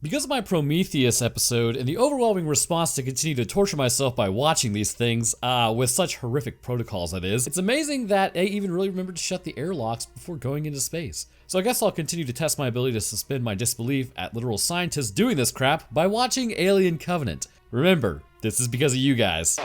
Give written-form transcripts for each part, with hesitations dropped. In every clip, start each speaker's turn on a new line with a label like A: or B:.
A: Because of my Prometheus episode and the overwhelming response to continue to torture myself by watching these things, with such horrific protocols that is, it's amazing that I even really remembered to shut the airlocks before going into space. So I guess I'll continue to test my ability to suspend my disbelief at literal scientists doing this crap by watching Alien Covenant. Remember, this is because of you guys.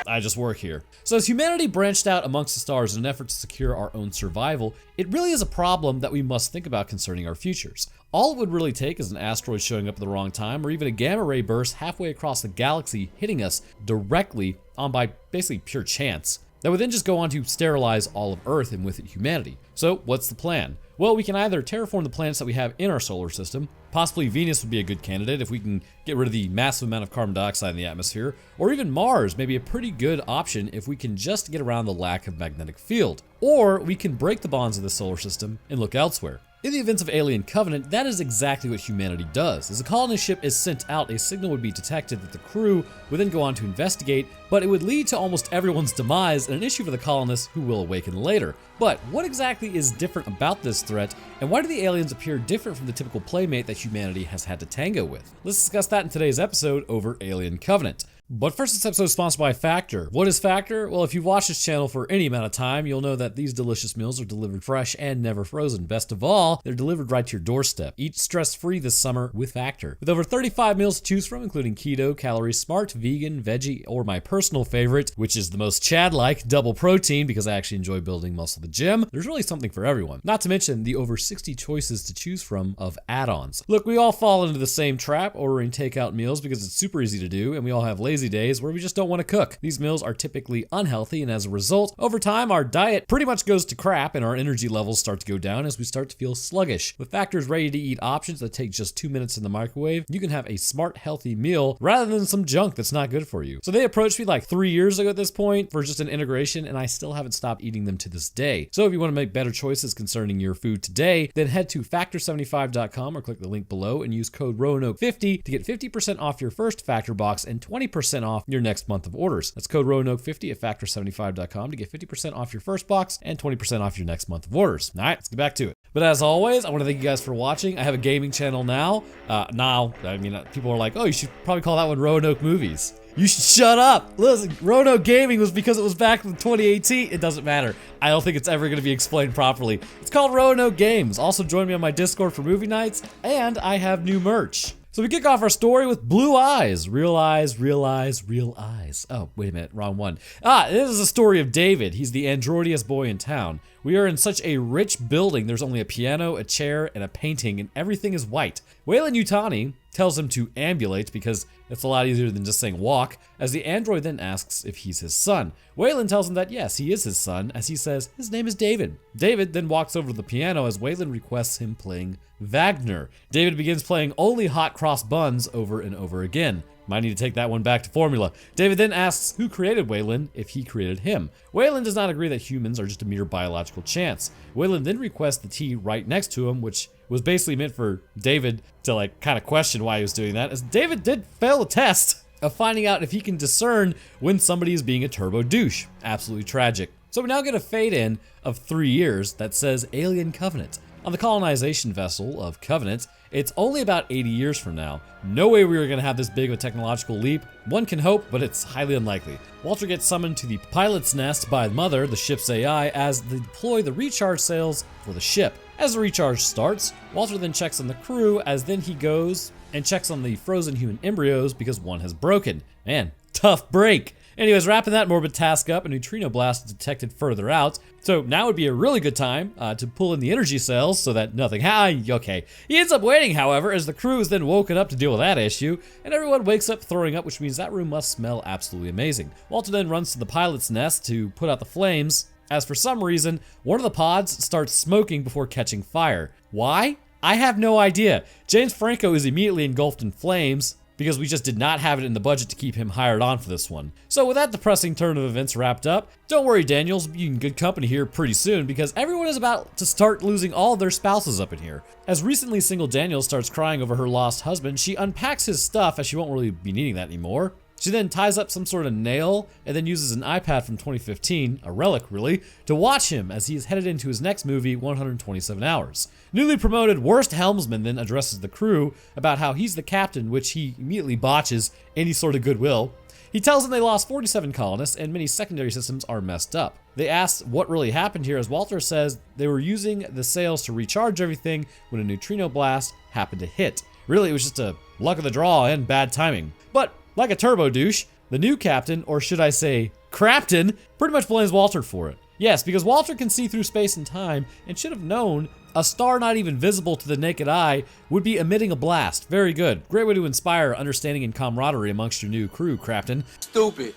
A: I just work here. So as humanity branched out amongst the stars in an effort to secure our own survival, it really is a problem that we must think about concerning our futures. All it would really take is an asteroid showing up at the wrong time, or even a gamma ray burst halfway across the galaxy hitting us directly on by basically pure chance. That would then just go on to sterilize all of Earth and with it humanity. So what's the plan? Well, we can either terraform the planets that we have in our solar system, possibly Venus would be a good candidate if we can get rid of the massive amount of carbon dioxide in the atmosphere, or even Mars may be a pretty good option if we can just get around the lack of magnetic field. Or we can break the bonds of the solar system and look elsewhere. In the events of Alien Covenant, that is exactly what humanity does. As a colony ship is sent out, a signal would be detected that the crew would then go on to investigate, but it would lead to almost everyone's demise and an issue for the colonists who will awaken later. But what exactly is different about this threat, and why do the aliens appear different from the typical playmate that humanity has had to tango with? Let's discuss that in today's episode over Alien Covenant. But first, this episode is sponsored by Factor. What is Factor? Well, if you've watched this channel for any amount of time, you'll know that these delicious meals are delivered fresh and never frozen. Best of all, they're delivered right to your doorstep. Eat stress-free this summer with Factor. With over 35 meals to choose from, including keto, calorie smart, vegan, veggie, or my personal favorite, which is the most Chad-like, double protein, because I actually enjoy building muscle at the gym, there's really something for everyone. Not to mention the over 60 choices to choose from of add-ons. Look, we all fall into the same trap, ordering takeout meals because it's super easy to do, and we all have lazy days where we just don't want to cook. These meals are typically unhealthy, and as a result, over time, our diet pretty much goes to crap and our energy levels start to go down as we start to feel sluggish. With Factor's ready-to-eat options that take just 2 minutes in the microwave, you can have a smart, healthy meal rather than some junk that's not good for you. So they approached me like 3 years ago at this point for just an integration, and I still haven't stopped eating them to this day. So if you want to make better choices concerning your food today, then head to factor75.com or click the link below and use code Roanoke50 to get 50% off your first Factor box and 20% off your next month of orders. That's code Roanoke50 at factor75.com to get 50% off your first box and 20% off your next month of orders. All right, let's get back to it. But as always, I want to thank you guys for watching. I have a gaming channel now. People are like, oh, you should probably call that one Roanoke Movies. You should shut up. Listen, Roanoke Gaming was because it was back in 2018. It doesn't matter. I don't think it's ever going to be explained properly. It's called Roanoke Games. Also join me on my Discord for movie nights, and I have new merch. So we kick off our story with blue eyes. Real eyes, real eyes, real eyes. Oh, wait a minute, wrong one. This is a story of David. He's the androidiest boy in town. We are in such a rich building. There's only a piano, a chair, and a painting, and everything is white. Wayland Yutani tells him to ambulate because it's a lot easier than just saying walk, as the android then asks if he's his son. Wayland tells him that yes, he is his son, as he says his name is David. David then walks over to the piano as Wayland requests him playing Wagner. David begins playing only hot cross buns over and over again. Might need to take that one back to formula. David then asks who created Wayland if he created him. Wayland does not agree that humans are just a mere biological chance. Wayland then requests the tea right next to him, which was basically meant for David to kind of question why he was doing that, as David did fail a test of finding out if he can discern when somebody is being a turbo douche. Absolutely tragic. So we now get a fade in of 3 years that says Alien Covenant. On the colonization vessel of Covenant, it's only about 80 years from now. No way we were going to have this big of a technological leap. One can hope, but it's highly unlikely. Walter gets summoned to the pilot's nest by Mother, the ship's AI, as they deploy the recharge sails for the ship. As the recharge starts, Walter then checks on the crew, as then he goes and checks on the frozen human embryos because one has broken. Man, tough break. Anyways, wrapping that morbid task up, a neutrino blast is detected further out. So now would be a really good time to pull in the energy cells so that nothing okay. He ends up waiting, however, as the crew is then woken up to deal with that issue, and everyone wakes up throwing up, which means that room must smell absolutely amazing. Walter then runs to the pilot's nest to put out the flames, as for some reason, one of the pods starts smoking before catching fire. Why? I have no idea. James Franco is immediately engulfed in flames, because we just did not have it in the budget to keep him hired on for this one. So with that depressing turn of events wrapped up, don't worry Daniels, you'll be in good company here pretty soon because everyone is about to start losing all of their spouses up in here. As recently single Daniels starts crying over her lost husband, she unpacks his stuff as she won't really be needing that anymore. She then ties up some sort of nail and then uses an iPad from 2015, a relic really, to watch him as he is headed into his next movie, 127 Hours. Newly promoted worst helmsman then addresses the crew about how he's the captain, which he immediately botches any sort of goodwill. He tells them they lost 47 colonists and many secondary systems are messed up. They ask what really happened here as Walter says they were using the sails to recharge everything when a neutrino blast happened to hit. Really, it was just a luck of the draw and bad timing. But like a turbo douche, the new captain, or should I say craptain, pretty much blames Walter for it. Yes, because Walter can see through space and time and should have known a star not even visible to the naked eye would be emitting a blast. Very good. Great way to inspire understanding and camaraderie amongst your new crew, Crafton.
B: Stupid.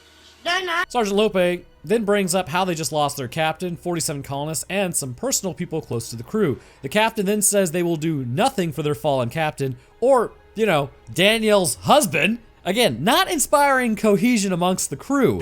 A: Sergeant Lope then brings up how they just lost their captain, 47 colonists, and some personal people close to the crew. The captain then says they will do nothing for their fallen captain, or, you know, Daniel's husband. Again, not inspiring cohesion amongst the crew.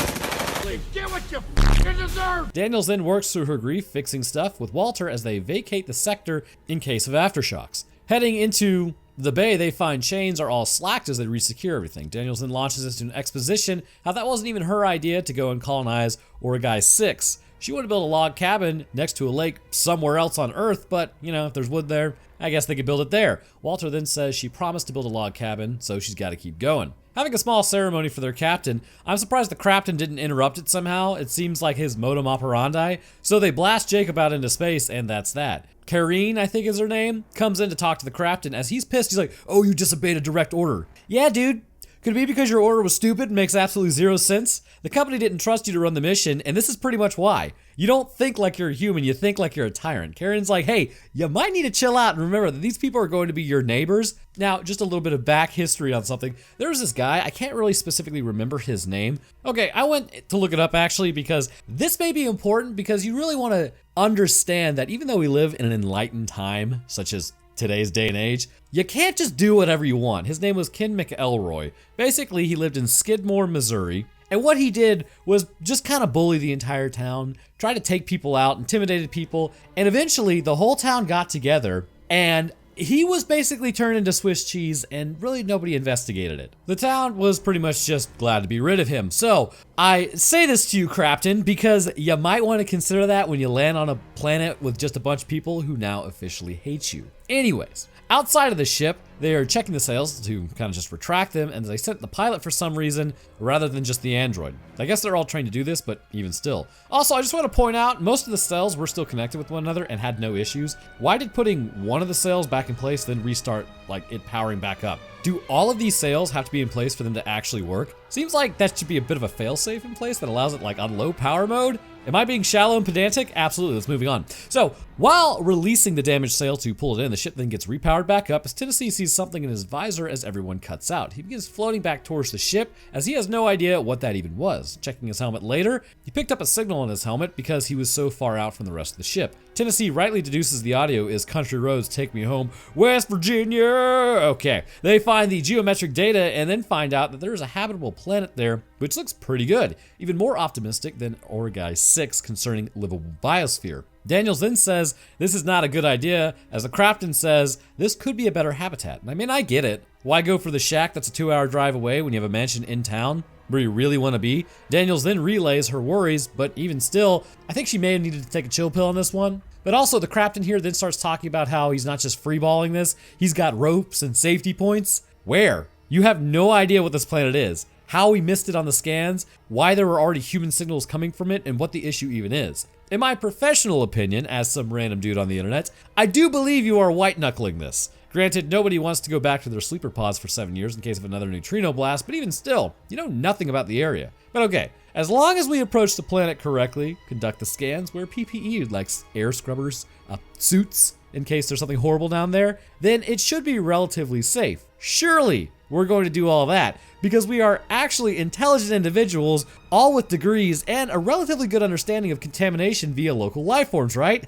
B: Get what you f***ing deserve!
A: Daniels then works through her grief fixing stuff with Walter as they vacate the sector in case of aftershocks. Heading into the bay, they find chains are all slacked as they resecure everything. Daniels then launches into an exposition how that wasn't even her idea to go and colonize Origai 6. She wanted to build a log cabin next to a lake somewhere else on Earth, but, you know, if there's wood there, I guess they could build it there. Walter then says she promised to build a log cabin, so she's got to keep going. Having a small ceremony for their captain, I'm surprised the captain didn't interrupt it somehow. It seems like his modum operandi. So they blast Jacob out into space, and that's that. Karine, I think is her name, comes in to talk to the captain. As he's pissed, he's like, "Oh, you disobeyed a direct order." Yeah, dude. Could it be because your order was stupid and makes absolutely zero sense? The company didn't trust you to run the mission, and this is pretty much why. You don't think like you're a human, you think like you're a tyrant. Karen's like, hey, you might need to chill out and remember that these people are going to be your neighbors. Now, just a little bit of back history on something. There was this guy, I can't really specifically remember his name. Okay, I went to look it up actually because this may be important because you really want to understand that even though we live in an enlightened time, such as today's day and age, you can't just do whatever you want. His name was Ken McElroy. Basically, he lived in Skidmore, Missouri, and what he did was just kind of bully the entire town, try to take people out, intimidated people, and eventually the whole town got together, and he was basically turned into Swiss cheese, and really nobody investigated it. The town was pretty much just glad to be rid of him. So I say this to you, Crafton, because you might want to consider that when you land on a planet with just a bunch of people who now officially hate you. Anyways, outside of the ship, they are checking the sails to kind of just retract them, and they sent the pilot for some reason rather than just the android. I guess they're all trained to do this, but even still. Also, I just want to point out, most of the sails were still connected with one another and had no issues. Why did putting one of the sails back in place then restart, like, it powering back up? Do all of these sails have to be in place for them to actually work? Seems like that should be a bit of a failsafe in place that allows it, like, on low power mode. Am I being shallow and pedantic? Absolutely, let's moving on. So, while releasing the damaged sail to pull it in, the ship then gets repowered back up as Tennessee sees something in his visor as everyone cuts out. He begins floating back towards the ship as he has no idea what that even was. Checking his helmet later, he picked up a signal on his helmet because he was so far out from the rest of the ship. Tennessee rightly deduces the audio is "Country Roads Take Me Home, West Virginia." Okay, they find the geometric data and then find out that there's a habitable planet there, which looks pretty good. Even more optimistic than Origai 6 concerning livable biosphere. Daniels then says this is not a good idea, as the Crafton says this could be a better habitat. And I mean, I get it. Why go for the shack that's a 2-hour drive away when you have a mansion in town where you really want to be? Daniels then relays her worries, but even still, I think she may have needed to take a chill pill on this one. But also, the Crafton here then starts talking about how he's not just freeballing this, he's got ropes and safety points. Where? You have no idea what this planet is, how we missed it on the scans, why there were already human signals coming from it, and what the issue even is. In my professional opinion, as some random dude on the internet, I do believe you are white-knuckling this. Granted, nobody wants to go back to their sleeper pods for 7 years in case of another neutrino blast, but even still, you know nothing about the area. But okay, as long as we approach the planet correctly, conduct the scans, wear PPE like air scrubbers, suits, in case there's something horrible down there, then it should be relatively safe. Surely, we're going to do all that because we are actually intelligent individuals, all with degrees and a relatively good understanding of contamination via local life forms, right?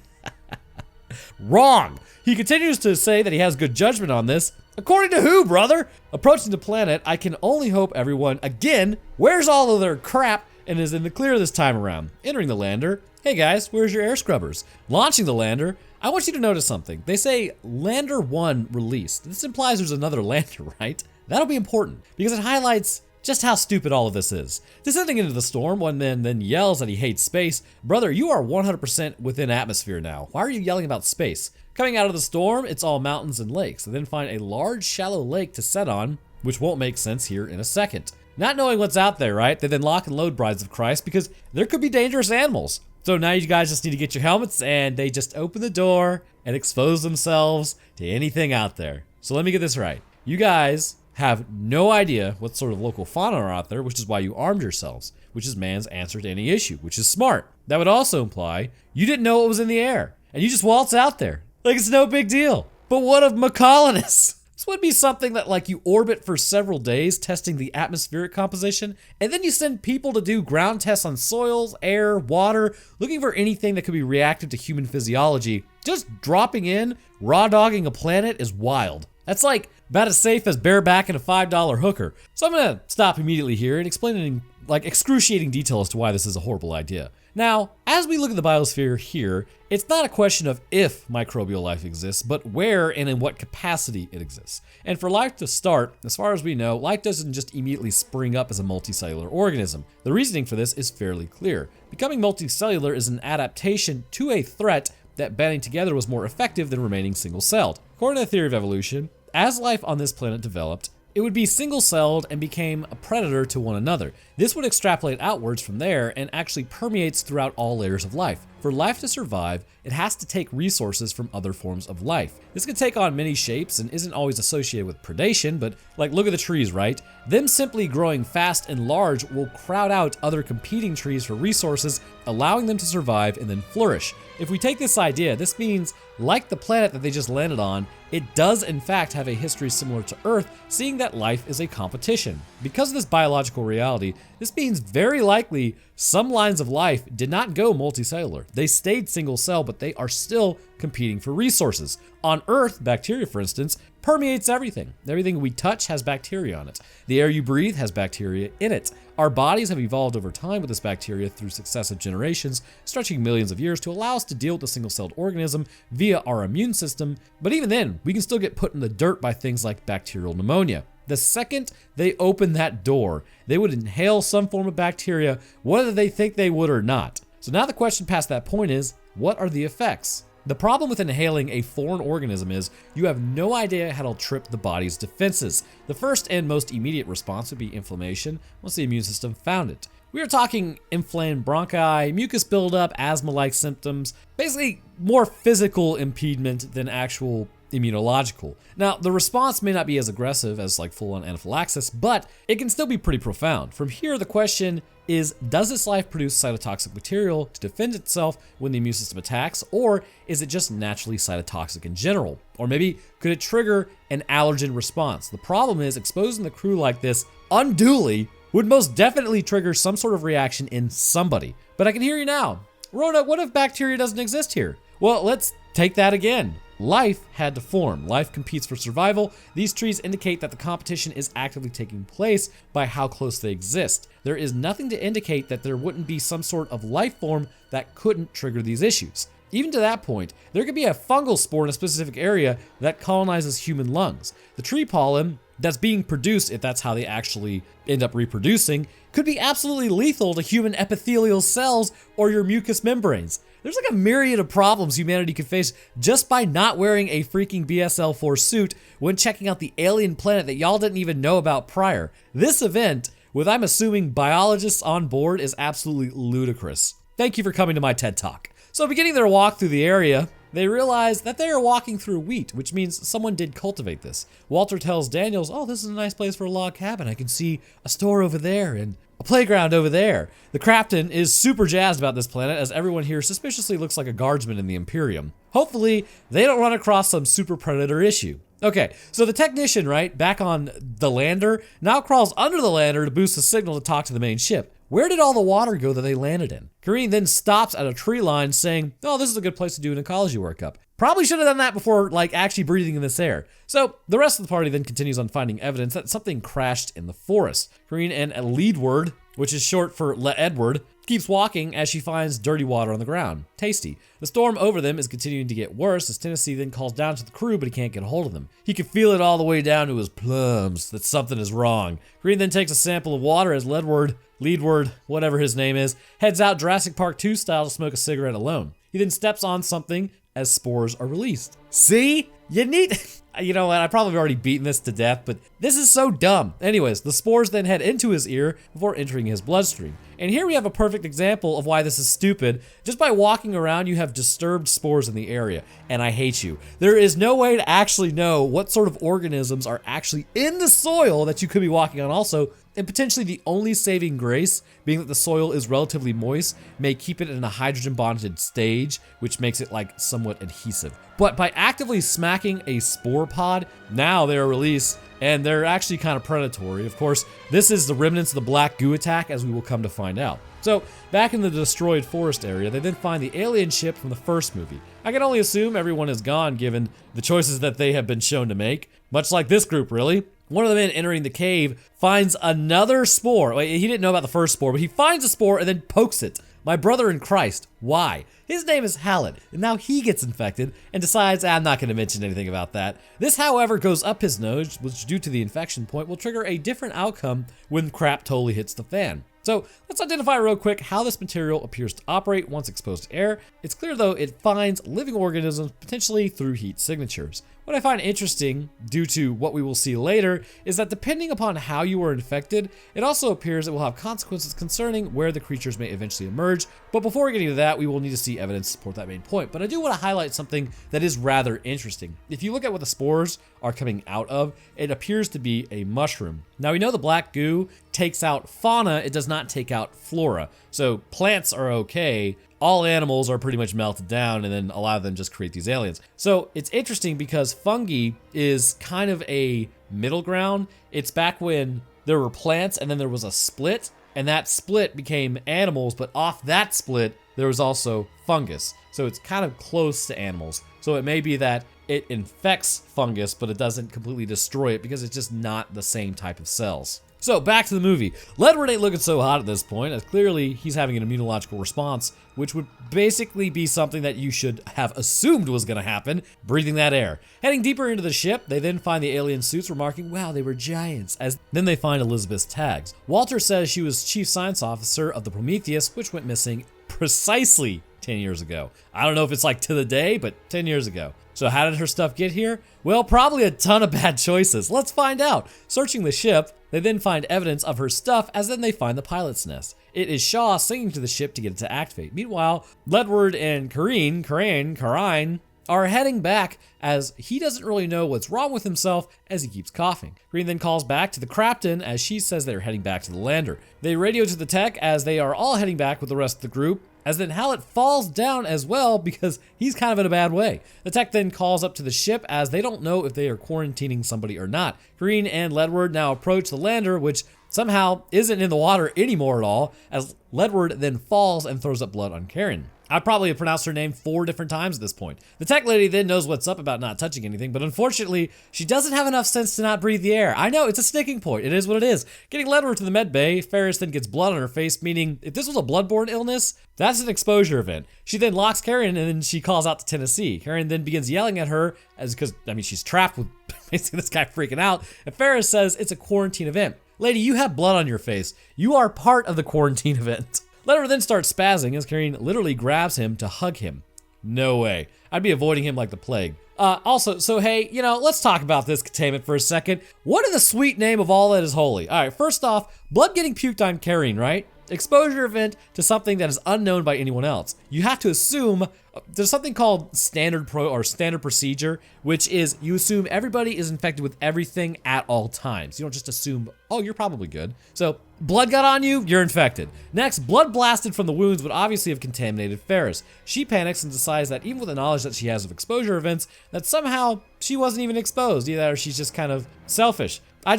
A: Wrong! He continues to say that he has good judgment on this. According to who, brother? Approaching the planet, I can only hope everyone, again, wears all of their crap and is in the clear this time around. Entering the lander, hey guys, where's your air scrubbers? Launching the lander, I want you to notice something. They say Lander 1 released. This implies there's another lander, right? That'll be important because it highlights just how stupid all of this is. Descending into the storm, one man then yells that he hates space. Brother, you are 100% within atmosphere now. Why are you yelling about space? Coming out of the storm, it's all mountains and lakes. They then find a large, shallow lake to set on, which won't make sense here in a second. Not knowing what's out there, right? They then lock and load Brides of Christ because there could be dangerous animals. So now you guys just need to get your helmets, and they just open the door and expose themselves to anything out there. So let me get this right. You guys have no idea what sort of local fauna are out there, which is why you armed yourselves, which is man's answer to any issue, which is smart. That would also imply you didn't know what was in the air, and you just waltz out there. Like it's no big deal. But what of colonists? This would be something that like you orbit for several days testing the atmospheric composition, and then you send people to do ground tests on soils, air, water, looking for anything that could be reactive to human physiology. Just dropping in, raw dogging a planet is wild. That's like about as safe as barebacking a $5 hooker. So I'm gonna stop immediately here and explain in like excruciating detail as to why this is a horrible idea. Now, as we look at the biosphere here, it's not a question of if microbial life exists, but where and in what capacity it exists. And for life to start, as far as we know, life doesn't just immediately spring up as a multicellular organism. The reasoning for this is fairly clear. Becoming multicellular is an adaptation to a threat that banding together was more effective than remaining single-celled. According to the theory of evolution, as life on this planet developed, it would be single-celled and became a predator to one another. This would extrapolate outwards from there and actually permeates throughout all layers of life. For life to survive, it has to take resources from other forms of life. This can take on many shapes and isn't always associated with predation, but like look at the trees, right? Them simply growing fast and large will crowd out other competing trees for resources, allowing them to survive and then flourish. If we take this idea, this means like the planet that they just landed on, it does in fact have a history similar to Earth, seeing that life is a competition. Because of this biological reality, this means very likely some lines of life did not go multicellular. They stayed single cell, but they are still competing for resources. On Earth, bacteria, for instance, permeates everything. Everything we touch has bacteria on it. The air you breathe has bacteria in it. Our bodies have evolved over time with this bacteria through successive generations, stretching millions of years to allow us to deal with a single-celled organism via our immune system. But even then, we can still get put in the dirt by things like bacterial pneumonia. The second they open that door, they would inhale some form of bacteria, whether they think they would or not. So now the question past that point is, what are the effects? The problem with inhaling a foreign organism is you have no idea how to trip the body's defenses. The first and most immediate response would be inflammation once the immune system found it. We are talking inflamed bronchi, mucus buildup, asthma-like symptoms, basically more physical impediment than actual immunological. Now, the response may not be as aggressive as like full-on anaphylaxis, but it can still be pretty profound. From here, the question is, does this life produce cytotoxic material to defend itself when the immune system attacks, or is it just naturally cytotoxic in general? Or maybe could it trigger an allergen response? The problem is exposing the crew like this unduly would most definitely trigger some sort of reaction in somebody. But I can hear you now. Roanoke, what if bacteria doesn't exist here? Well, let's take that again. Life had to form. Life competes for survival. These trees indicate that the competition is actively taking place by how close they exist. There is nothing to indicate that there wouldn't be some sort of life form that couldn't trigger these issues. Even to that point, there could be a fungal spore in a specific area that colonizes human lungs. The tree pollen that's being produced, if that's how they actually end up reproducing, could be absolutely lethal to human epithelial cells or your mucous membranes. There's like a myriad of problems humanity could face just by not wearing a freaking BSL-4 suit when checking out the alien planet that y'all didn't even know about prior. This event, with I'm assuming biologists on board, is absolutely ludicrous. Thank you for coming to my TED Talk. So beginning their walk through the area, they realize that they are walking through wheat, which means someone did cultivate this. Walter tells Daniels, oh, this is a nice place for a log cabin. I can see a store over there and a playground over there. The captain is super jazzed about this planet as everyone here suspiciously looks like a guardsman in the Imperium. Hopefully, they don't run across some super predator issue. Okay, so the technician, right, back on the lander, now crawls under the lander to boost the signal to talk to the main ship. Where did all the water go that they landed in? Kareen then stops at a tree line saying, oh, this is a good place to do an ecology workup. Probably should have done that before like actually breathing in this air. So the rest of the party then continues on finding evidence that something crashed in the forest. Kareen and Leadward, which is short for Edward, keeps walking as she finds dirty water on the ground. Tasty. The storm over them is continuing to get worse as Tennessee then calls down to the crew, but he can't get a hold of them. He can feel it all the way down to his plums that something is wrong. Green then takes a sample of water as Leadward, whatever his name is, heads out Jurassic Park 2 style to smoke a cigarette alone. He then steps on something as spores are released. See? You need... You know what, I've probably already beaten this to death, but this is so dumb. Anyways, the spores then head into his ear before entering his bloodstream. And here we have a perfect example of why this is stupid. Just by walking around, you have disturbed spores in the area, and I hate you. There is no way to actually know what sort of organisms are actually in the soil that you could be walking on also, and potentially the only saving grace being that the soil is relatively moist may keep it in a hydrogen bonded stage, which makes it like somewhat adhesive. But by actively smacking a spore pod, now they are released and they're actually kind of predatory. Of course, this is the remnants of the black goo attack, as we will come to find out. So back in the destroyed forest area, they then find the alien ship from the first movie. I can only assume everyone is gone given the choices that they have been shown to make, much like this group really. One of the men entering the cave finds another spore. He didn't know about the first spore, but he finds a spore and then pokes it. My brother in Christ. Why? His name is Hallett, and now he gets infected and decides, I'm not going to mention anything about that. This, however, goes up his nose, which due to the infection point will trigger a different outcome when crap totally hits the fan. So let's identify real quick how this material appears to operate once exposed to air. It's clear though it finds living organisms potentially through heat signatures. What I find interesting, due to what we will see later, is that depending upon how you were infected, it also appears it will have consequences concerning where the creatures may eventually emerge. But before getting to that, we will need to see evidence to support that main point. But I do want to highlight something that is rather interesting. If you look at what the spores are coming out of, it appears to be a mushroom. Now we know the black goo takes out fauna, it does not take out flora. So plants are okay. All animals are pretty much melted down, and then a lot of them just create these aliens. So it's interesting because fungi is kind of a middle ground. It's back when there were plants and then there was a split, and that split became animals, but off that split, there was also fungus. So it's kind of close to animals. So it may be that it infects fungus, but it doesn't completely destroy it because it's just not the same type of cells. So back to the movie. Ledward ain't looking so hot at this point, as clearly he's having an immunological response, which would basically be something that you should have assumed was gonna happen, breathing that air. Heading deeper into the ship, they then find the alien suits, remarking, wow, they were giants, as then they find Elizabeth's tags. Walter says she was chief science officer of the Prometheus, which went missing precisely 10 years ago. I don't know if it's like to the day, but 10 years ago. So how did her stuff get here? Well, probably a ton of bad choices. Let's find out. Searching the ship, they then find evidence of her stuff, as then they find the pilot's nest. It is Shaw singing to the ship to get it to activate. Meanwhile, Ledward and Karine are heading back as he doesn't really know what's wrong with himself as he keeps coughing. Green then calls back to the captain as she says they're heading back to the lander. They radio to the tech as they are all heading back with the rest of the group, as then Hallett falls down as well because he's kind of in a bad way. The tech then calls up to the ship as they don't know if they are quarantining somebody or not. Green and Ledward now approach the lander, which somehow isn't in the water anymore at all, as Ledward then falls and throws up blood on Karen. I probably have pronounced her name 4 different times at this point. The tech lady then knows what's up about not touching anything, but unfortunately, she doesn't have enough sense to not breathe the air. I know, it's a sticking point. It is what it is. Getting Ledward to the med bay, Ferris then gets blood on her face, meaning if this was a bloodborne illness, that's an exposure event. She then locks Karen and then she calls out to Tennessee. Karen then begins yelling at her because she's trapped with basically this guy freaking out. And Ferris says it's a quarantine event. Lady, you have blood on your face. You are part of the quarantine event. Ledward then starts spazzing as Karen literally grabs him to hug him. No way. I'd be avoiding him like the plague. Also, so hey, let's talk about this containment for a second. What in the sweet name of all that is holy? All right, first off, blood getting puked on Karen, right? Exposure event to something that is unknown by anyone else. You have to assume there's something called standard procedure, which is you assume everybody is infected with everything at all times. You don't just assume, oh, you're probably good. So blood got on you, you're infected. Next, blood blasted from the wounds would obviously have contaminated Ferris. She panics and decides that even with the knowledge that she has of exposure events, that somehow she wasn't even exposed, either she's just kind of selfish. I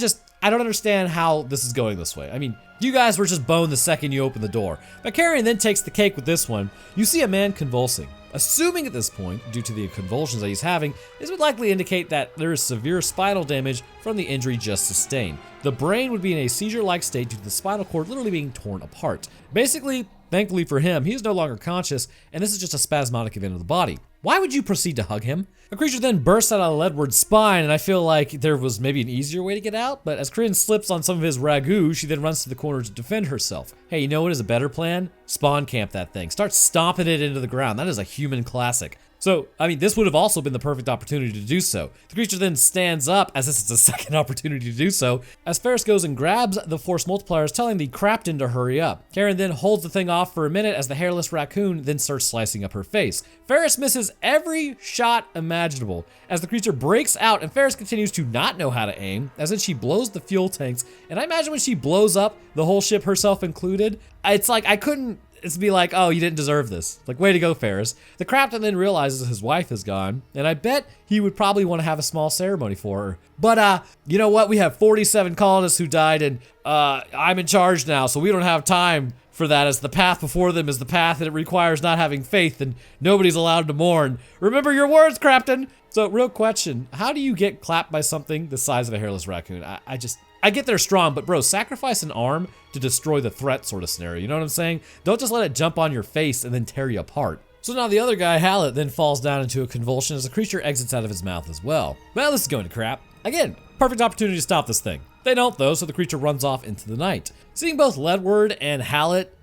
A: don't understand how this is going this way. I mean, you guys were just boned the second you opened the door. But Carrion then takes the cake with this one. You see a man convulsing. Assuming at this point, due to the convulsions that he's having, this would likely indicate that there is severe spinal damage from the injury just sustained. The brain would be in a seizure-like state due to the spinal cord literally being torn apart. Basically, Thankfully for him, he is no longer conscious, and this is just a spasmodic event of the body. Why would you proceed to hug him? The creature then bursts out of Ledward's spine, and I feel like there was maybe an easier way to get out, but as Corinne slips on some of his ragu, she then runs to the corner to defend herself. Hey, you know what is a better plan? Spawn camp that thing. Start stomping it into the ground. That is a human classic. So, I mean, this would have also been the perfect opportunity to do so. The creature then stands up, as this is a second opportunity to do so, as Ferris goes and grabs the force multipliers, telling the Crapton to hurry up. Karen then holds the thing off for a minute as the hairless raccoon then starts slicing up her face. Ferris misses every shot imaginable as the creature breaks out, and Ferris continues to not know how to aim, as then she blows the fuel tanks, and I imagine when she blows up the whole ship, herself included, it's like I couldn't It's be like, oh, you didn't deserve this. Like, way to go, Ferris. The Crapton then realizes his wife is gone, and I bet he would probably want to have a small ceremony for her. But, you know what? We have 47 colonists who died, and I'm in charge now, so we don't have time for that, as the path before them is the path that it requires not having faith, and nobody's allowed to mourn. Remember your words, Crapton! So, real question, how do you get clapped by something the size of a hairless raccoon? I get they're strong, but bro, sacrifice an arm to destroy the threat sort of scenario, you know what I'm saying? Don't just let it jump on your face and then tear you apart. So now the other guy, Hallett, then falls down into a convulsion as the creature exits out of his mouth as well. Well, this is going to crap. Again, perfect opportunity to stop this thing. They don't though, so the creature runs off into the night. Seeing both Ledward and Hallett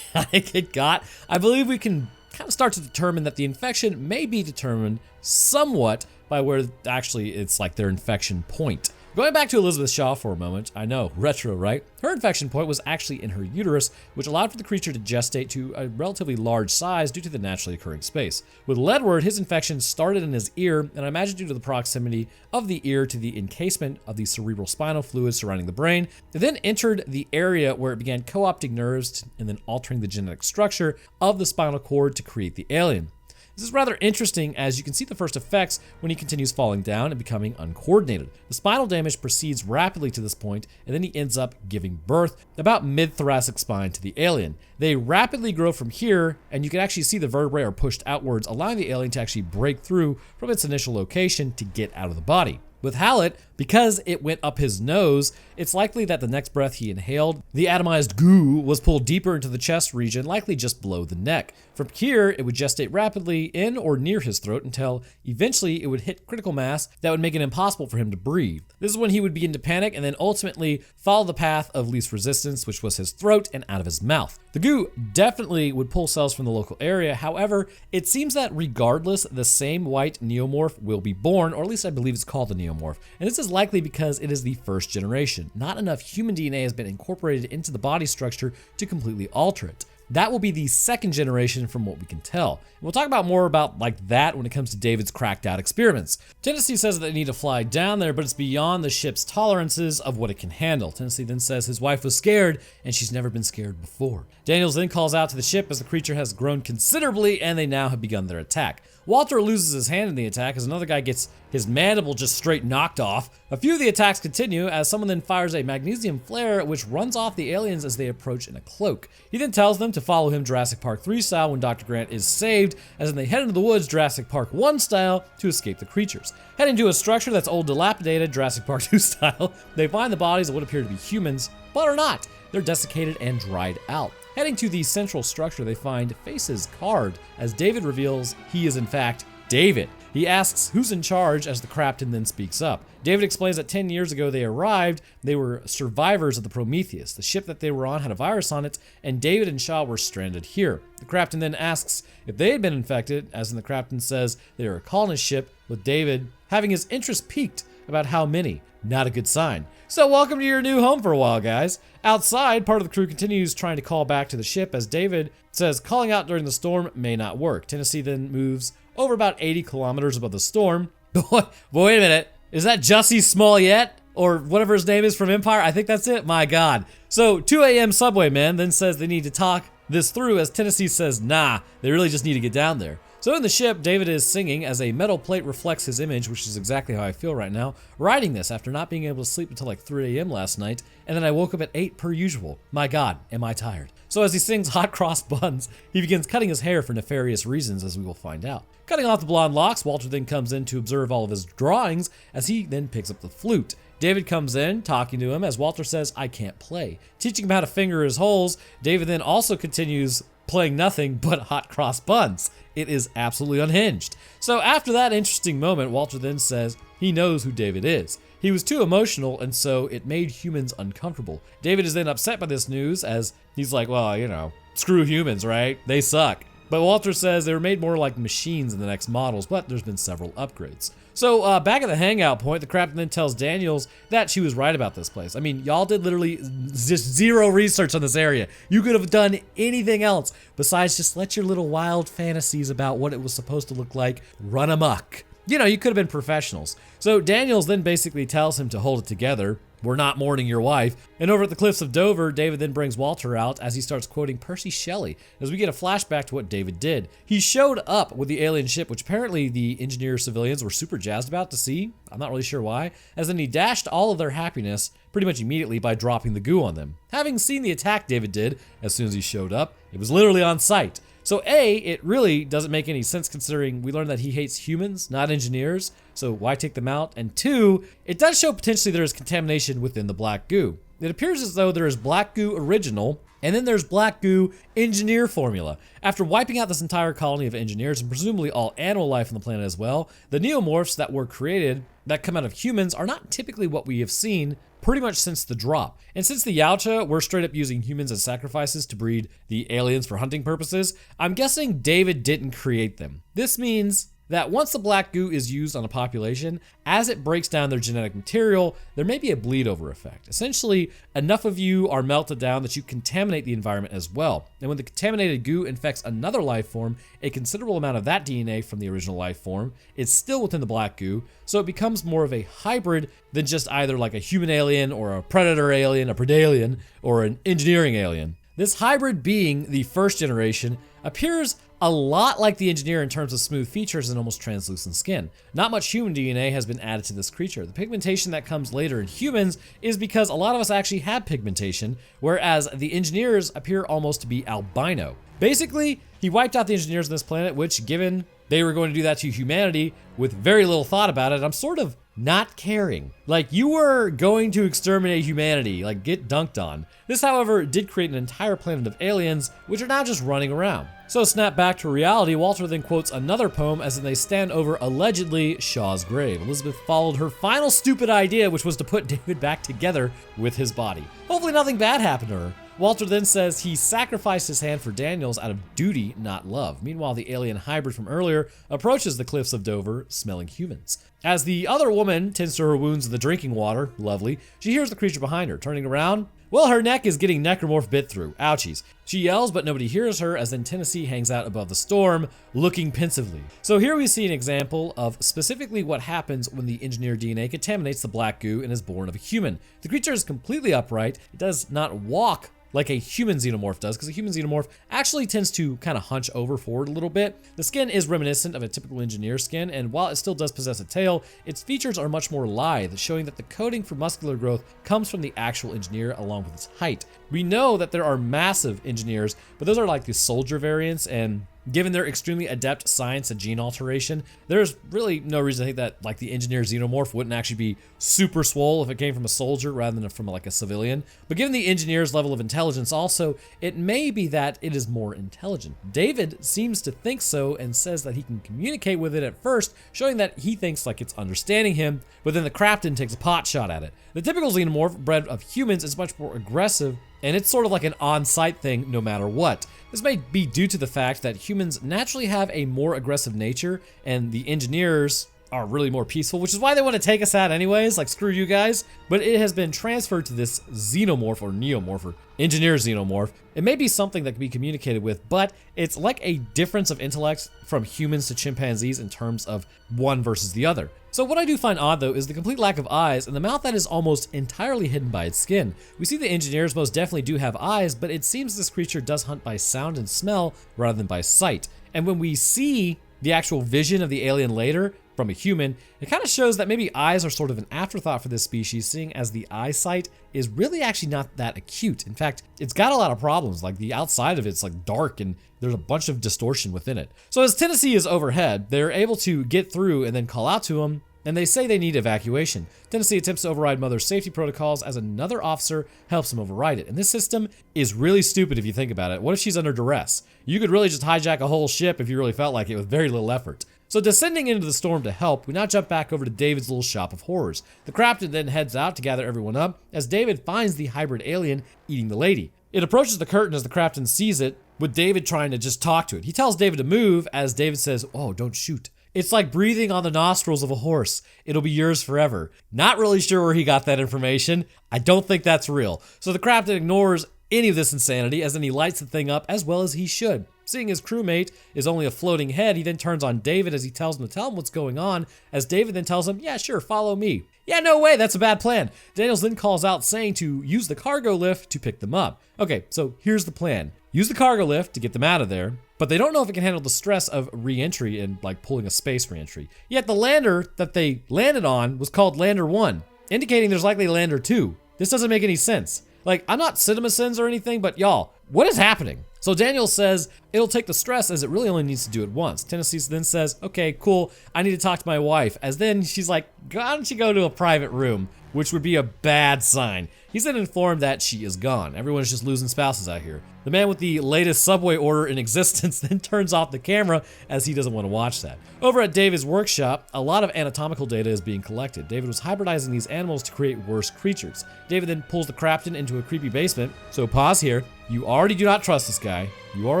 A: get got, I believe we can kind of start to determine that the infection may be determined somewhat by where actually it's like their infection point. Going back to Elizabeth Shaw for a moment, I know, retro, right? Her infection point was actually in her uterus, which allowed for the creature to gestate to a relatively large size due to the naturally occurring space. With Ledward, his infection started in his ear, and I imagine due to the proximity of the ear to the encasement of the cerebral spinal fluid surrounding the brain, it then entered the area where it began co-opting nerves and then altering the genetic structure of the spinal cord to create the alien. This is rather interesting as you can see the first effects when he continues falling down and becoming uncoordinated. The spinal damage proceeds rapidly to this point, and then he ends up giving birth about mid-thoracic spine to the alien. They rapidly grow from here, and you can actually see the vertebrae are pushed outwards, allowing the alien to actually break through from its initial location to get out of the body. With Hallett, because it went up his nose, it's likely that the next breath he inhaled, the atomized goo was pulled deeper into the chest region, likely just below the neck. From here, it would gestate rapidly in or near his throat until eventually it would hit critical mass that would make it impossible for him to breathe. This is when he would begin to panic and then ultimately follow the path of least resistance, which was his throat and out of his mouth. The goo definitely would pull cells from the local area. However, it seems that regardless, the same white neomorph will be born, or at least I believe it's called the neomorph. And this is likely because it is the first generation. Not enough human DNA has been incorporated into the body structure to completely alter it. That will be the second generation from what we can tell. And we'll talk about more about like that when it comes to David's cracked out experiments. Tennessee says that they need to fly down there, but it's beyond the ship's tolerances of what it can handle. Tennessee then says his wife was scared and she's never been scared before. Daniels then calls out to the ship as the creature has grown considerably and they now have begun their attack. Walter loses his hand in the attack as another guy gets his mandible just straight knocked off. A few of the attacks continue as someone then fires a magnesium flare which runs off the aliens as they approach in a cloak. He then tells them to follow him Jurassic Park 3 style when Dr. Grant is saved, as then they head into the woods Jurassic Park 1 style to escape the creatures. Heading to a structure that's old dilapidated Jurassic Park 2 style, they find the bodies of what appear to be humans, but are not. They're desiccated and dried out. Heading to the central structure, they find faces carved as David reveals he is in fact David. He asks who's in charge as the Crapton then speaks up. David explains that 10 years ago they arrived, they were survivors of the Prometheus. The ship that they were on had a virus on it, and David and Shaw were stranded here. The Crapton then asks if they had been infected, as in the Crapton says they are a colonist ship, with David having his interest piqued about how many. Not a good sign. So welcome to your new home for a while, guys. Outside, part of the crew continues trying to call back to the ship as David says calling out during the storm may not work. Tennessee then moves over about 80 kilometers above the storm. Boy, wait a minute. Is that Jussie Smollett? Or whatever his name is from Empire? I think that's it. My God. So 2 a.m. subway man then says they need to talk this through as Tennessee says nah, they really just need to get down there. So in the ship, David is singing as a metal plate reflects his image, which is exactly how I feel right now, writing this after not being able to sleep until like 3 a.m. last night, and then I woke up at 8 per usual. My God, am I tired. So as he sings hot cross buns, he begins cutting his hair for nefarious reasons, as we will find out. Cutting off the blonde locks, Walter then comes in to observe all of his drawings as he then picks up the flute. David comes in, talking to him as Walter says, I can't play. Teaching him how to finger his holes, David then also continues playing nothing but hot cross buns. It is absolutely unhinged. So after that interesting moment, Walter then says he knows who David is. He was too emotional, and so it made humans uncomfortable. David is then upset by this news, as he's like, well, you know, screw humans, right? They suck. But Walter says they were made more like machines in the next models, but there's been several upgrades. So back at the hangout point, the captain then tells Daniels that she was right about this place. I mean, y'all did literally just zero research on this area. You could have done anything else besides just let your little wild fantasies about what it was supposed to look like run amok. You know, you could have been professionals. So Daniels then basically tells him to hold it together. We're not mourning your wife. And over at the cliffs of Dover, David then brings Walter out as he starts quoting Percy Shelley, as we get a flashback to what David did. He showed up with the alien ship, which apparently the engineer civilians were super jazzed about to see. I'm not really sure why. As then he dashed all of their happiness pretty much immediately by dropping the goo on them. Having seen the attack David did as soon as he showed up, it was literally on sight. So A, it really doesn't make any sense considering we learned that he hates humans, not engineers, so why take them out? And 2, it does show potentially there is contamination within the black goo. It appears as though there is black goo original, and then there's black goo engineer formula. After wiping out this entire colony of engineers and presumably all animal life on the planet as well, the neomorphs that were created that come out of humans are not typically what we have seen pretty much since the drop. And since the Yautja were straight up using humans as sacrifices to breed the aliens for hunting purposes, I'm guessing David didn't create them. This means that once the black goo is used on a population, as it breaks down their genetic material, there may be a bleed over effect. Essentially, enough of you are melted down that you contaminate the environment as well. And when the contaminated goo infects another life form, a considerable amount of that DNA from the original life form is still within the black goo, so it becomes more of a hybrid than just either like a human alien or a predator alien, a predalien, or an engineering alien. This hybrid being the first generation appears a lot like the engineer in terms of smooth features and almost translucent skin. Not much human DNA has been added to this creature. The pigmentation that comes later in humans is because a lot of us actually have pigmentation, whereas the engineers appear almost to be albino. Basically, he wiped out the engineers on this planet, which, given they were going to do that to humanity with very little thought about it, I'm sort of not caring. Like, you were going to exterminate humanity, like get dunked on. This, however, did create an entire planet of aliens, which are now just running around. So snap back to reality, Walter then quotes another poem as they stand over, allegedly, Shaw's grave. Elizabeth followed her final stupid idea, which was to put David back together with his body. Hopefully nothing bad happened to her. Walter then says he sacrificed his hand for Daniels out of duty, not love. Meanwhile, the alien hybrid from earlier approaches the cliffs of Dover, smelling humans. As the other woman tends to her wounds in the drinking water, lovely, she hears the creature behind her. Turning around, well, her neck is getting necromorph bit through. Ouchies. She yells, but nobody hears her, as then Tennessee hangs out above the storm, looking pensively. So here we see an example of specifically what happens when the engineer DNA contaminates the black goo and is born of a human. The creature is completely upright. It does not walk like a human xenomorph does, because a human xenomorph actually tends to kind of hunch over forward a little bit. The skin is reminiscent of a typical engineer skin, and while it still does possess a tail, its features are much more lithe, showing that the coding for muscular growth comes from the actual engineer along with its height. We know that there are massive engineers, but those are like the soldier variants, and given their extremely adept science and gene alteration, there's really no reason to think that like the engineer xenomorph wouldn't actually be super swole if it came from a soldier rather than from like a civilian. But given the engineer's level of intelligence also, it may be that it is more intelligent. David seems to think so and says that he can communicate with it at first, showing that he thinks like it's understanding him, but then the captain takes a pot shot at it. The typical xenomorph bred of humans is much more aggressive, and it's sort of like an on-site thing no matter what. This may be due to the fact that humans naturally have a more aggressive nature, and the engineers are really more peaceful, which is why they want to take us out anyways, like screw you guys. But it has been transferred to this xenomorph or neomorph or engineer xenomorph. It may be something that can be communicated with, but it's like a difference of intellect from humans to chimpanzees in terms of one versus the other. So what I do find odd though is the complete lack of eyes and the mouth that is almost entirely hidden by its skin. We see the engineers most definitely do have eyes, but it seems this creature does hunt by sound and smell rather than by sight. And when we see the actual vision of the alien later from a human, it kind of shows that maybe eyes are sort of an afterthought for this species, seeing as the eyesight is really actually not that acute. In fact, it's got a lot of problems, like the outside of it's like dark and there's a bunch of distortion within it. So as Tennessee is overhead, they're able to get through and then call out to him, and they say they need evacuation. Tennessee attempts to override Mother's safety protocols as another officer helps him override it. And this system is really stupid if you think about it. What if she's under duress? You could really just hijack a whole ship if you really felt like it with very little effort. So descending into the storm to help, we now jump back over to David's little shop of horrors. The captain then heads out to gather everyone up as David finds the hybrid alien eating the lady. It approaches the curtain as the captain sees it, with David trying to just talk to it. He tells David to move as David says, "Oh, don't shoot. It's like breathing on the nostrils of a horse. It'll be yours forever." Not really sure where he got that information. I don't think that's real. So the captain ignores any of this insanity as then he lights the thing up as well as he should. Seeing his crewmate is only a floating head, he then turns on David as he tells him to tell him what's going on, as David then tells him, "Yeah, sure, follow me." "Yeah, no way, that's a bad plan." Daniels then calls out saying to use the cargo lift to pick them up. Okay, so here's the plan. Use the cargo lift to get them out of there, but they don't know if it can handle the stress of re-entry and like pulling a space re-entry. Yet the lander that they landed on was called Lander 1, indicating there's likely Lander 2. This doesn't make any sense. Like, I'm not CinemaSins or anything, but y'all, what is happening? So Daniel says it'll take the stress as it really only needs to do it once. Tennessee then says, "Okay, cool, I need to talk to my wife." As then she's like, "Why don't you go to a private room?" Which would be a bad sign. He's then informed that she is gone. Everyone's just losing spouses out here. The man with the latest subway order in existence then turns off the camera as he doesn't want to watch that. Over at David's workshop, a lot of anatomical data is being collected. David was hybridizing these animals to create worse creatures. David then pulls the captain into a creepy basement. So pause here. You already do not trust this guy. You are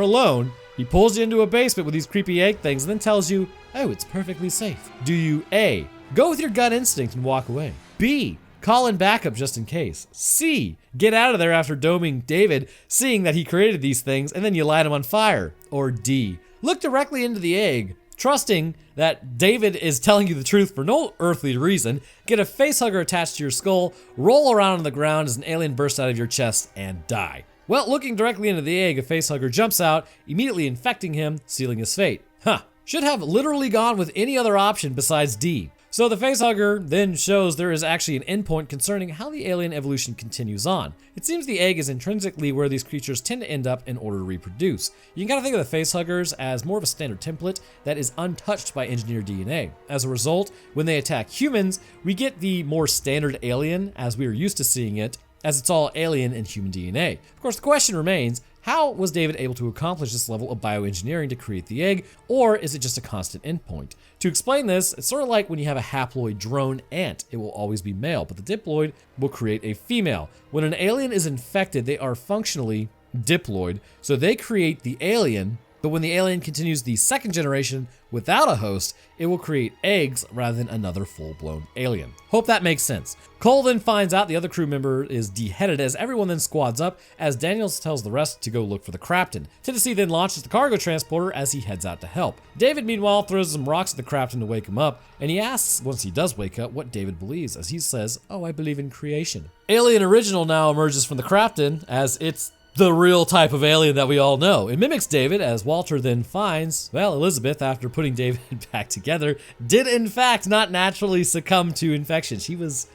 A: alone. He pulls you into a basement with these creepy egg things and then tells you, "Oh, it's perfectly safe." Do you A, go with your gut instinct and walk away? B, call in backup just in case? C, get out of there after doming David, seeing that he created these things, and then you light him on fire? Or D, look directly into the egg, trusting that David is telling you the truth for no earthly reason, get a facehugger attached to your skull, roll around on the ground as an alien bursts out of your chest, and die. Well, looking directly into the egg, a facehugger jumps out, immediately infecting him, sealing his fate. Should have literally gone with any other option besides D. So the facehugger then shows there is actually an endpoint concerning how the alien evolution continues on. It seems the egg is intrinsically where these creatures tend to end up in order to reproduce. You can kind of think of the facehuggers as more of a standard template that is untouched by engineered DNA. As a result, when they attack humans, we get the more standard alien as we are used to seeing it, as it's all alien and human DNA. Of course, the question remains, how was David able to accomplish this level of bioengineering to create the egg, or is it just a constant endpoint? To explain this, it's sort of like when you have a haploid drone ant. It will always be male, but the diploid will create a female. When an alien is infected, they are functionally diploid, so they create the alien, but when the alien continues the second generation without a host, it will create eggs rather than another full-blown alien. Hope that makes sense. Cole then finds out the other crew member is deheaded as everyone then squads up as Daniels tells the rest to go look for the captain. Tennessee then launches the cargo transporter as he heads out to help. David meanwhile throws some rocks at the captain to wake him up, and he asks, once he does wake up, what David believes as he says, "Oh, I believe in creation." Alien Original now emerges from the captain as it's the real type of alien that we all know. It mimics David as Walter then finds, well, Elizabeth, after putting David back together, did in fact not naturally succumb to infection. She was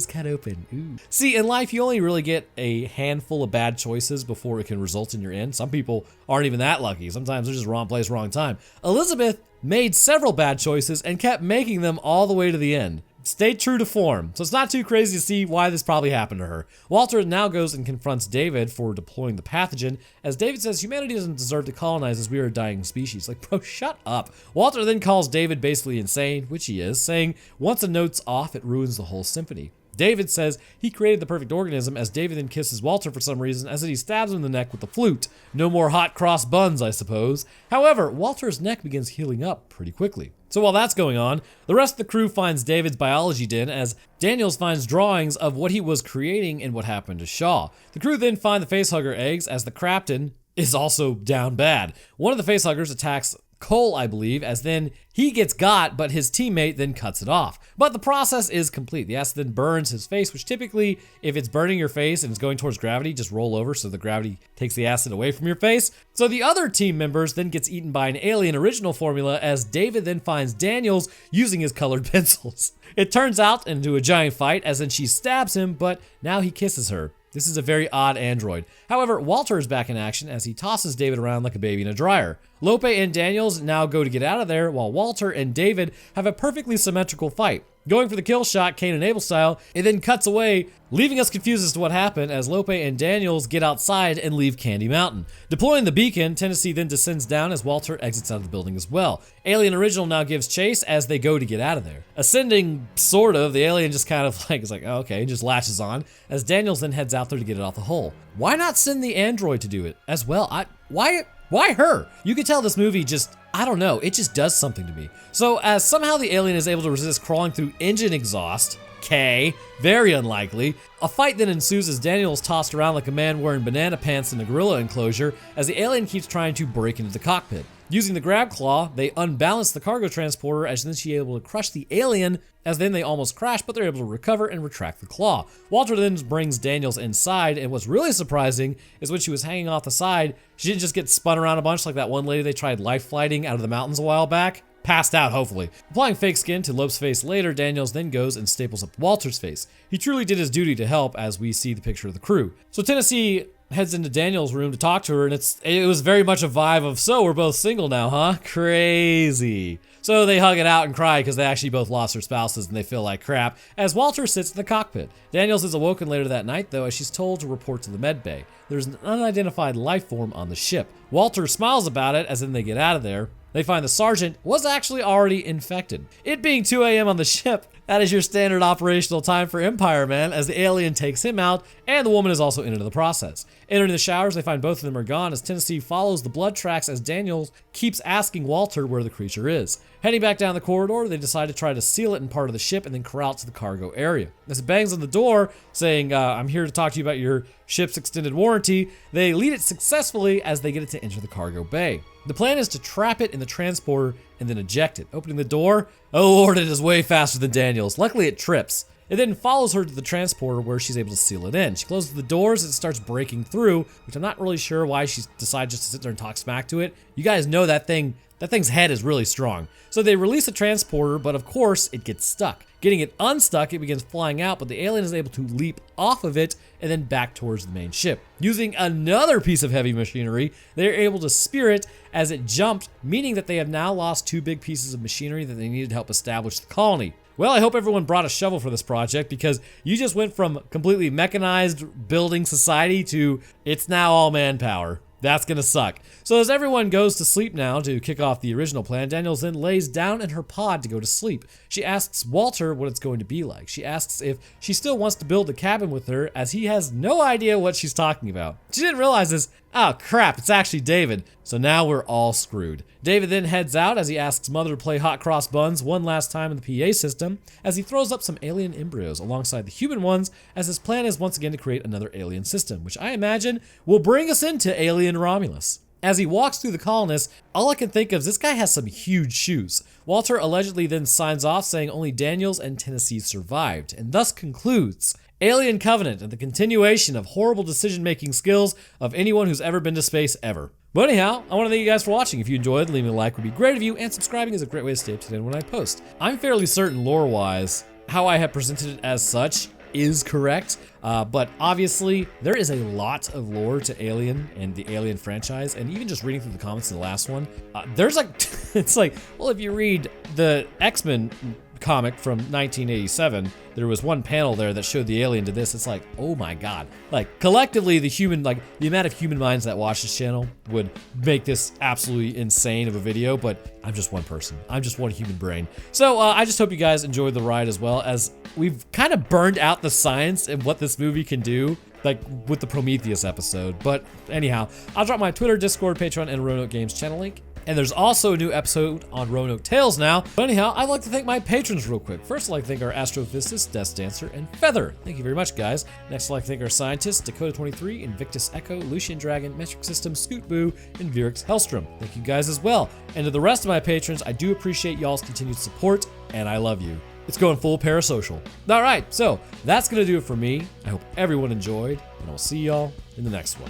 A: cut open. Ooh. See, in life, you only really get a handful of bad choices before it can result in your end. Some people aren't even that lucky. Sometimes they're just wrong place, wrong time. Elizabeth made several bad choices and kept making them all the way to the end. Stayed true to form, so it's not too crazy to see why this probably happened to her. Walter now goes and confronts David for deploying the pathogen, as David says humanity doesn't deserve to colonize as we are a dying species. Like, bro, shut up. Walter then calls David basically insane, which he is, saying once a note's off, it ruins the whole symphony. David says he created the perfect organism as David then kisses Walter for some reason as he stabs him in the neck with the flute. No more hot cross buns, I suppose. However, Walter's neck begins healing up pretty quickly. So while that's going on, the rest of the crew finds David's biology den as Daniels finds drawings of what he was creating and what happened to Shaw. The crew then find the facehugger eggs as the captain is also down bad. One of the facehuggers attacks Cole, I believe, as then he gets got, but his teammate then cuts it off. But the process is complete. The acid then burns his face, which typically, if it's burning your face and it's going towards gravity, just roll over so the gravity takes the acid away from your face. So the other team members then gets eaten by an alien original formula as David then finds Daniels using his colored pencils. It turns out into a giant fight as then she stabs him, but now he kisses her. This is a very odd android. However, Walter is back in action as he tosses David around like a baby in a dryer. Lope and Daniels now go to get out of there while Walter and David have a perfectly symmetrical fight. Going for the kill shot, Cain and Abel style, it then cuts away, leaving us confused as to what happened as Lope and Daniels get outside and leave Candy Mountain. Deploying the beacon, Tennessee then descends down as Walter exits out of the building as well. Alien Original now gives chase as they go to get out of there. Ascending, sort of, the alien just kind of like, is like, oh, okay, just latches on, as Daniels then heads out there to get it off the hull. Why not send the android to do it as well? Why her? You could tell this movie just, I don't know, it just does something to me. So as somehow the alien is able to resist crawling through engine exhaust, K, very unlikely, a fight then ensues as Daniel is tossed around like a man wearing banana pants in a gorilla enclosure as the alien keeps trying to break into the cockpit. Using the grab claw, they unbalance the cargo transporter as then she's able to crush the alien, as then they almost crash, but they're able to recover and retract the claw. Walter then brings Daniels inside, and what's really surprising is when she was hanging off the side, she didn't just get spun around a bunch like that one lady they tried life flighting out of the mountains a while back. Passed out, hopefully. Applying fake skin to Lope's face later, Daniels then goes and staples up Walter's face. He truly did his duty to help as we see the picture of the crew. So Tennessee heads into Daniel's room to talk to her, and it was very much a vibe of, so we're both single now, huh? Crazy. So they hug it out and cry because they actually both lost their spouses and they feel like crap as Walter sits in the cockpit. Daniels is awoken later that night though as she's told to report to the med bay. There's an unidentified life form on the ship. Walter smiles about it as then they get out of there. They find the sergeant was actually already infected. It being 2 a.m. on the ship, that is your standard operational time for Empire, man, as the alien takes him out, and the woman is also into the process. Entering the showers, they find both of them are gone as Tennessee follows the blood tracks as Daniels keeps asking Walter where the creature is. Heading back down the corridor, they decide to try to seal it in part of the ship and then corral it to the cargo area. As it bangs on the door, saying, I'm here to talk to you about your ship's extended warranty, they lead it successfully as they get it to enter the cargo bay. The plan is to trap it in the transporter and then eject it. Opening the door, oh lord, it is way faster than Daniels. Luckily it trips. It then follows her to the transporter where she's able to seal it in. She closes the doors and it starts breaking through, which I'm not really sure why she decided just to sit there and talk smack to it. You guys know that thing's head is really strong. So they release the transporter, but of course it gets stuck. Getting it unstuck, it begins flying out, but the alien is able to leap off of it and then back towards the main ship. Using another piece of heavy machinery, they're able to spear it as it jumped, meaning that they have now lost two big pieces of machinery that they needed to help establish the colony. Well, I hope everyone brought a shovel for this project because you just went from completely mechanized building society to it's now all manpower. That's gonna suck. So as everyone goes to sleep now to kick off the original plan, Daniels then lays down in her pod to go to sleep. She asks Walter what it's going to be like. She asks if she still wants to build a cabin with her as he has no idea what she's talking about. She didn't realize this. Oh crap, it's actually David. So now we're all screwed. David then heads out as he asks Mother to play hot cross buns one last time in the PA system as he throws up some alien embryos alongside the human ones as his plan is once again to create another alien system, which I imagine will bring us into Alien Romulus. As he walks through the colonists, all I can think of is this guy has some huge shoes. Walter allegedly then signs off saying only Daniels and Tennessee survived, and thus concludes Alien Covenant and the continuation of horrible decision-making skills of anyone who's ever been to space ever. But anyhow, I want to thank you guys for watching. If you enjoyed, leaving a like would be great of you, and subscribing is a great way to stay up to date when I post. I'm fairly certain lore-wise, how I have presented it as such is correct, but obviously there is a lot of lore to Alien and the Alien franchise, and even just reading through the comments in the last one, there's like, it's like, well, if you read the X-Men comic from 1987, there was one panel there that showed the alien to this. It's like, oh my god. Like, collectively, the amount of human minds that watch this channel would make this absolutely insane of a video, but I'm just one person. I'm just one human brain. So I just hope you guys enjoyed the ride as well, as we've kind of burned out the science and what this movie can do, like with the Prometheus episode. But anyhow, I'll drop my Twitter, Discord, Patreon, and Roanoke Games channel link. And there's also a new episode on Roanoke Tales now. But anyhow, I'd like to thank my patrons real quick. First, I'd like to thank our astrophysicist, Death Dancer, and Feather. Thank you very much, guys. Next, I'd like to thank our scientists, Dakota23, Invictus Echo, Lucian Dragon, Metric System, Scoot Boo, and Virix Hellstrom. Thank you guys as well. And to the rest of my patrons, I do appreciate y'all's continued support, and I love you. It's going full parasocial. All right, so that's gonna do it for me. I hope everyone enjoyed, and I'll see y'all in the next one.